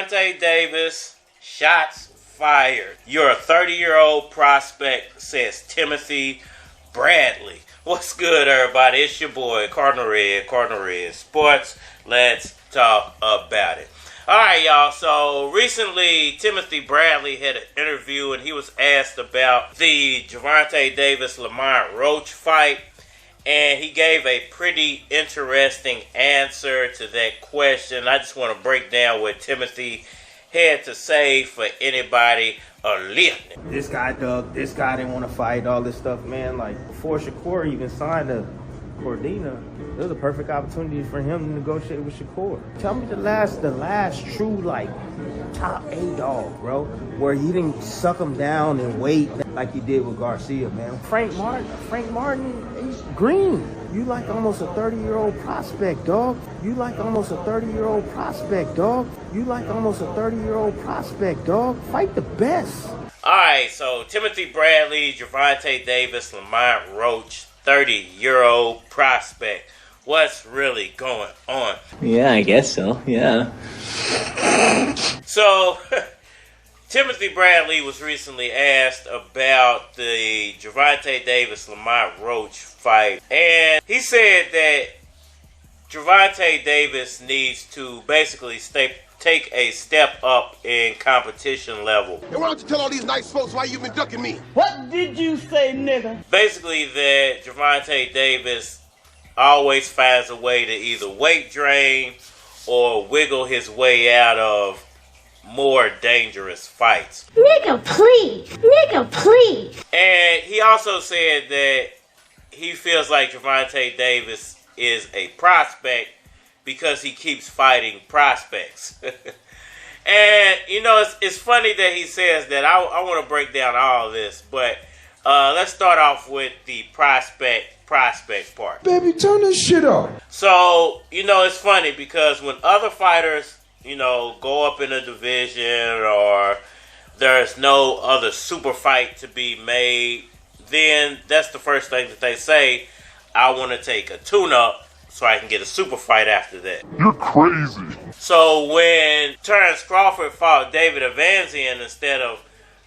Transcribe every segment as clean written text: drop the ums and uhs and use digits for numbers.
Gervonta Davis, shots fired. You're a 30-year-old prospect, says Timothy Bradley. What's good, everybody? It's your boy, Cardinal Red Sports. Let's talk about it. Alright, y'all. So, recently, Timothy Bradley had an interview, and he was asked about the Gervonta Davis-Lamont Roach fight. And he gave a pretty interesting answer to that question. I just want to break down what Timothy had to say for anybody listening. This guy dug, this guy didn't want to fight, all this stuff, man. Like, before Shkur even signed to Cardinal, it was a perfect opportunity for him to negotiate with Shkur. Tell me the last true, like, top A dog, bro, where he didn't suck him down and wait like he did with Garcia, man. Frank Martin, he's green. You like almost a 30-year-old prospect, dog. You like almost a 30-year-old prospect, dog. You like almost a 30-year-old prospect, dog. Fight the best. All right, so Timothy Bradley, Gervonta Davis, Lamont Roach, 30-year-old prospect. What's really going on? Yeah, I guess so. Yeah. So, Timothy Bradley was recently asked about the Gervonta Davis-Lamont Roach fight. And he said that Gervonta Davis needs to basically take a step up in competition level. And why don't you tell all these nice folks why you've been ducking me? What did you say, nigga? Basically that Gervonta Davis always finds a way to either weight drain or wiggle his way out of more dangerous fights. Nigga, please. Nigga, please. And he also said that he feels like Gervonta Davis is a prospect because he keeps fighting prospects. And, you know, it's funny that he says that. I want to break down all of this, but let's start off with the prospect part. Baby, turn this shit off. So, you know, it's funny because when other fighters, you know, go up in a division or there's no other super fight to be made, then that's the first thing that they say. I want to take a tune-up so I can get a super fight after that. You're crazy. So when Terrence Crawford fought David Evanzian instead of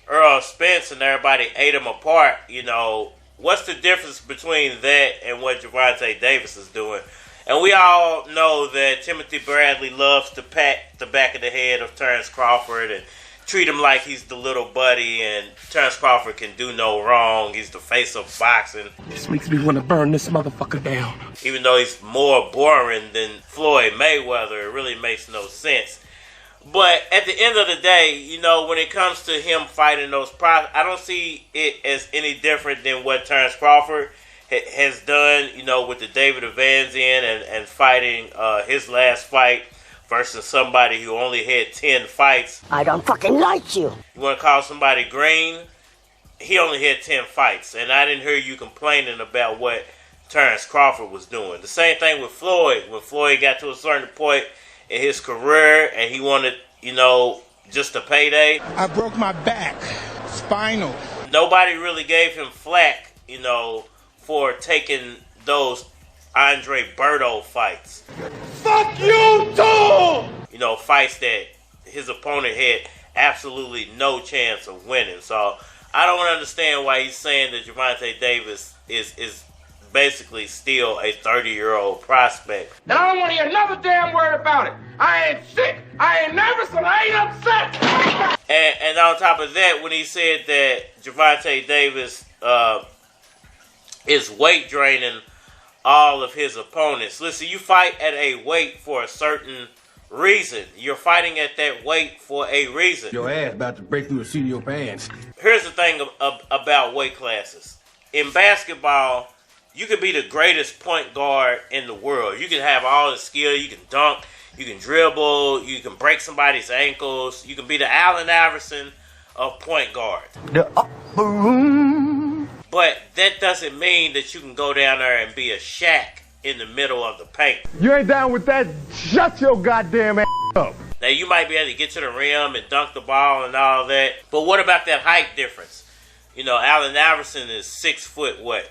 Earl Spence and everybody ate him apart, you know, what's the difference between that and what Gervonta Davis is doing? And we all know that Timothy Bradley loves to pat the back of the head of Terrence Crawford and treat him like he's the little buddy, and Terrence Crawford can do no wrong. He's the face of boxing. This makes me want to burn this motherfucker down. Even though he's more boring than Floyd Mayweather, it really makes no sense. But at the end of the day, you know, when it comes to him fighting those I don't see it as any different than what Terrence Crawford has done, you know, with the David Evanzian and fighting his last fight versus somebody who only had 10 fights. I don't fucking like you. You want to call somebody green? He only had 10 fights, and I didn't hear you complaining about what Terrence Crawford was doing. The same thing with Floyd. When Floyd got to a certain point in his career and he wanted, you know, just a payday. I broke my back. Spinal. Nobody really gave him flack, you know, for taking those Andre Berto fights. Fuck you too! You know, fights that his opponent had absolutely no chance of winning. So I don't understand why he's saying that Gervonta Davis is basically still a 30-year-old prospect. And I don't want to hear another damn word about it. I ain't sick, I ain't nervous, and I ain't upset. And on top of that, when he said that Gervonta Davis is weight draining all of his opponents. Listen, you fight at a weight for a certain reason. You're fighting at that weight for a reason. Your ass about to break through the seat of your pants. Here's the thing about weight classes. In basketball, you can be the greatest point guard in the world. You can have all the skill. You can dunk. You can dribble. You can break somebody's ankles. You can be the Allen Iverson of point guard. The upper room. But that doesn't mean that you can go down there and be a Shaq in the middle of the paint. You ain't down with that? Shut your goddamn ass up. Now, you might be able to get to the rim and dunk the ball and all that. But what about that height difference? You know, Allen Iverson is 6 foot, what,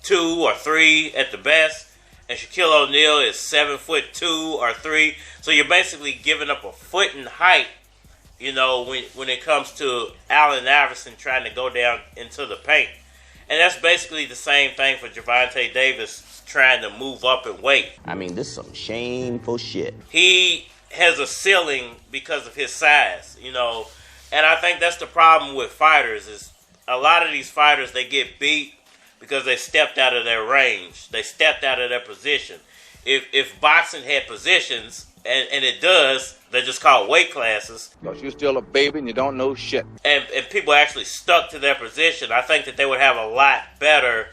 2 or 3 at the best. and Shaquille O'Neal is 7'2" or 3. So you're basically giving up a foot in height, you know, when it comes to Allen Iverson trying to go down into the paint. And that's basically the same thing for Gervonta Davis trying to move up in weight. I mean, this is some shameful shit. He has a ceiling because of his size, you know. And I think that's the problem with fighters is a lot of these fighters, they get beat because they stepped out of their range. They stepped out of their position. If boxing had positions, and it does, they're just called weight classes. Because you're still a baby and you don't know shit. And people actually stuck to their position, I think that they would have a lot better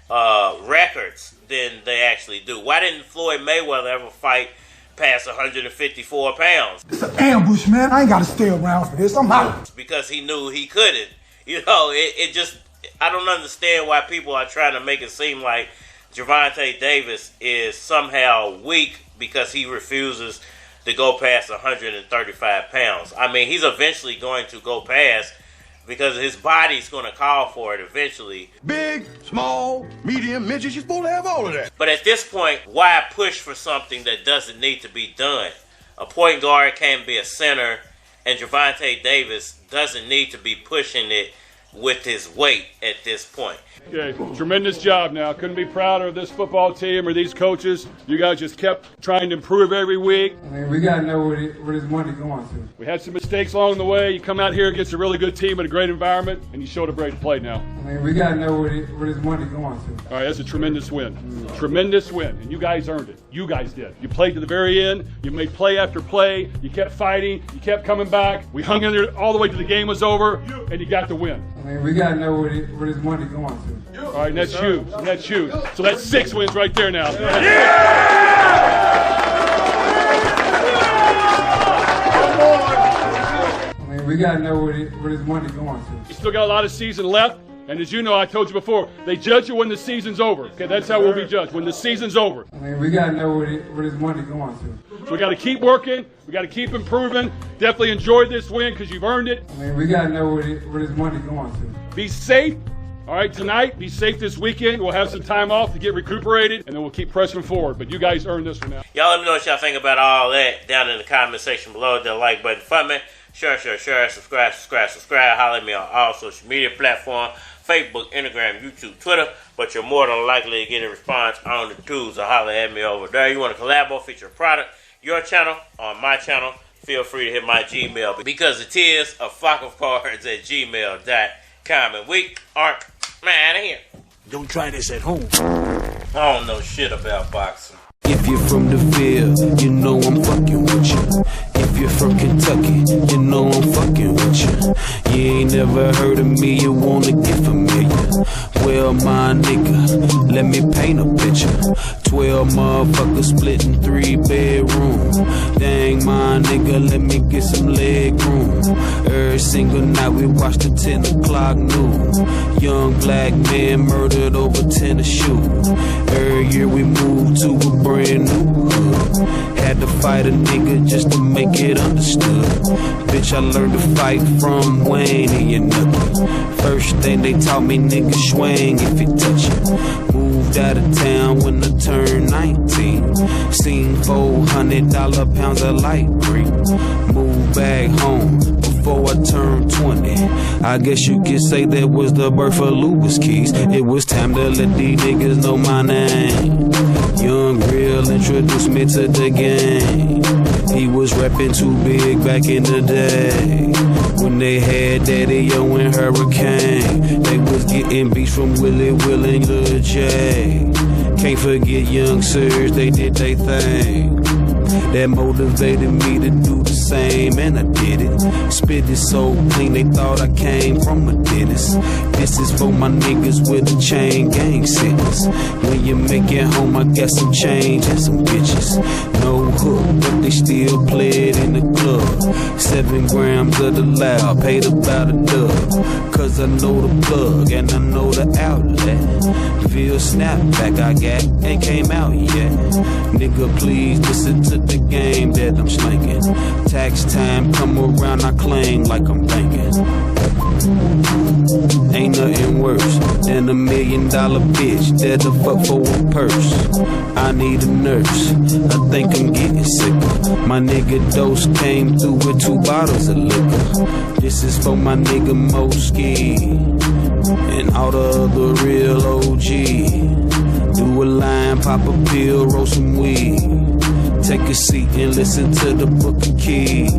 records than they actually do. Why didn't Floyd Mayweather ever fight past 154 pounds? It's an ambush, man. I ain't got to stay around for this. I'm out. Because he knew he couldn't. You know, it just, I don't understand why people are trying to make it seem like Gervonta Davis is somehow weak because he refuses to go past 135 pounds. I mean, he's eventually going to go past because his body's going to call for it eventually. Big, small, medium, midget, you're supposed to have all of that. But at this point, why push for something that doesn't need to be done? A point guard can be a center, and Gervonta Davis doesn't need to be pushing it with his weight at this point. Okay, tremendous job now. Couldn't be prouder of this football team or these coaches. You guys just kept trying to improve every week. I mean, we got to know where this money going to. We had some mistakes along the way. You come out here against a really good team in a great environment, and you showed a great play now. I mean, we got to know where this money going to. All right, that's a tremendous win. Tremendous win, and you guys earned it. You guys did. You played to the very end. You made play after play. You kept fighting. You kept coming back. We hung in there all the way till the game was over, and you got the win. I mean, we got to know where this money going to. All right, and that's huge. And that's huge. So that's 6 wins right there now. I mean, we got to know where this money going to. You still got a lot of season left. And as you know, I told you before, they judge you when the season's over. Okay, that's how we'll be judged, when the season's over. I mean, we got to know where this money going to. So we got to keep working. We got to keep improving. Definitely enjoy this win because you've earned it. I mean, we got to know where this money going to. Be safe. All right, tonight, be safe this weekend. We'll have some time off to get recuperated, and then we'll keep pressing forward. But you guys earned this one now. Y'all let me know what y'all think about all that down in the comment section below. The like button for me. Share, subscribe. Holler at me on all social media platforms. Facebook, Instagram, YouTube, Twitter. But you're more than likely to get a response on the tubes or holler at me over there. You want to collab or feature a product, your channel, on my channel, feel free to hit my Gmail. Because it is a flockofcards@gmail.com. And we aren't out of here. Don't try this at home. I don't know shit about boxing. If you're from the field, you know I'm fucking with you. If you're from Kentucky, you know I'm fucking with you. You ain't never heard of me, you wanna get familiar. Well, my nigga, let me paint a picture. 12 motherfuckers splitting 3 bedrooms. Dang, my nigga, let me get some leg room. Every single night we watch the 10 o'clock news. Young black man murdered over tennis shoes. Every year we move to a brand new hood. Had to fight a nigga just to make it understood. Bitch, I learned to fight from Wayne and your knuckle. First thing they taught me, nigga, swing if you touch it. Moved out of town when I turned 19. Seen $400 pounds of light green. Moved back home before I turned 20. I guess you could say that was the birth of Louis Keys. It was time to let these niggas know my name. Young Real introduced me to the game. He was rapping too big back in the day. When they had Daddy Yo and Hurricane, they was getting beats from Willie Will and Lil J. Can't forget Young Serge, they did they thing. That motivated me to do the same, and I did it. Spit it so clean, they thought I came from a dentist. This is for my niggas with a chain gang sentence. When you make it home, I got some change and some bitches. No hook, but they still play it in the club. 7 grams of the loud, paid about a dub. Cause I know the plug and I know the outlet. Feel snapback I got ain't came out yet. Nigga, please listen to the game that I'm slinging. Tax time come around, I claim like I'm banking. Ain't nothing worse than than $1 million bitch that'll fuck for a purse. I need a nurse, I think I'm getting sicker. My nigga Dose came through with 2 bottles of liquor. This is for my nigga Moski and all the other real OG. Do a line, pop a pill, roll some weed. Take a seat and listen to the book of keys.